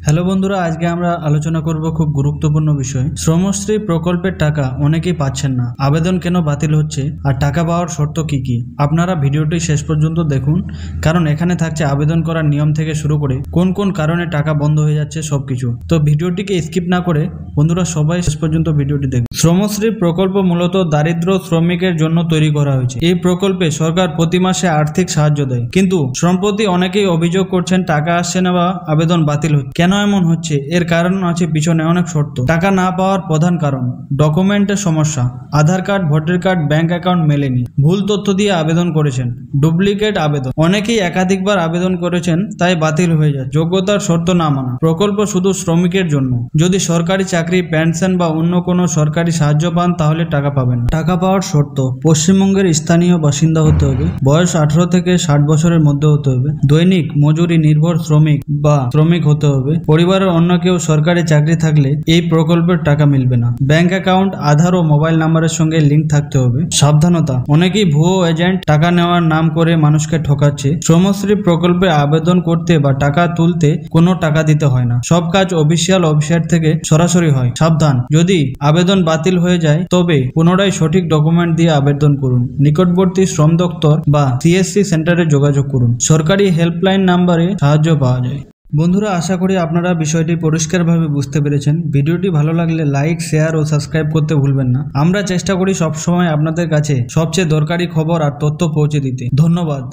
Hello বন্ধুরা, আজকে আমরা আলোচনা করব খুব গুরুত্বপূর্ণ বিষয়। শ্রমশ্রী প্রকল্পের টাকা অনেকেই পাচ্ছেন না, আবেদন কেন বাতিল হচ্ছে আর টাকা পাওয়ার শর্ত কি কি। আপনারা ভিডিওটি শেষ পর্যন্ত দেখুন, কারণ এখানে থাকছে আবেদন করার নিয়ম থেকে শুরু করে কোন কোন কারণে টাকা বন্ধ হয়ে যাচ্ছে সবকিছু। তো ভিডিওটিকে স্কিপ না করে বন্ধুরা সবাই শেষ পর্যন্ত ভিডিওটি দেখুন। শ্রমশ্রী প্রকল্প মূলত দারিদ্র শ্রমিকের জন্য তৈরি করা হয়েছে। এই প্রকল্পে সরকার প্রতি মাসে আর্থিক সাহায্য দেয়, কিন্তু সম্প্রতি অনেকেই অভিযোগ করছেন টাকা আসছে না বা আবেদন বাতিল হচ্ছে। কেন এমন হচ্ছে? এর কারণ আছে পিছনে অনেক শর্ত। টাকা না পাওয়ার প্রধান কারণ ডকুমেন্টের সমস্যা, Aadhaar card, voter card, bank account মেলেনি, ভুল তথ্য দিয়ে আবেদন করেছেন, ডুপ্লিকেট আবেদন, অনেকেই একাধিকবার আবেদন করেছেন তাই বাতিল হয়ে যায়, যোগ্যতার শর্ত না মানা। প্রকল্প শুধু শ্রমিকের জন্য, যদি সরকারি চাকরি, পেনশন বা অন্য কোনো সরকারি সাহায্য পান তাহলে টাকা পাবেন। টাকা পাওয়ার শর্ত: পশ্চিমবঙ্গের স্থানীয় বাসিন্দা হতে হবে, বয়স 18 থেকে 60 বছরের মধ্যে হতে হবে, দৈনিক মজুরি নির্ভর শ্রমিক বা শ্রমিক হতে হবে, পরিবারের অন্য কেউ সরকারি চাকরি থাকলে এই প্রকল্পের টাকা মিলবে না, ব্যাংক অ্যাকাউন্ট, আধার ও মোবাইল নাম্বারের সঙ্গে লিঙ্ক থাকতে হবে। সাবধানতা: অনেকেই ভুয়ো এজেন্ট টাকা নেওয়ার নাম করে মানুষকে ঠকাচ্ছে। শ্রমশ্রী প্রকল্পে আবেদন করতে বা টাকা তুলতে কোনো টাকা দিতে হয় না, সব কাজ অফিসিয়াল ওয়েবসাইট থেকে সরাসরি হয়। সাবধান: যদি আবেদন বাতিল হয়ে যায় তবে পুনরায় সঠিক ডকুমেন্ট দিয়ে আবেদন করুন, নিকটবর্তী শ্রম দপ্তর বা সিএসসি সেন্টারে যোগাযোগ করুন, সরকারি হেল্পলাইন নাম্বারে সাহায্য পাওয়া যায়। বন্ধুরা, আশা করি আপনারা বিষয়টি পরিষ্কারভাবে বুঝতে পেরেছেন। ভিডিওটি ভালো লাগলে লাইক, শেয়ার ও সাবস্ক্রাইব করতে ভুলবেন না। আমরা চেষ্টা করি সবসময় আপনাদের কাছে সবচেয়ে দরকারি খবর আর তথ্য পৌঁছে দিতে। ধন্যবাদ।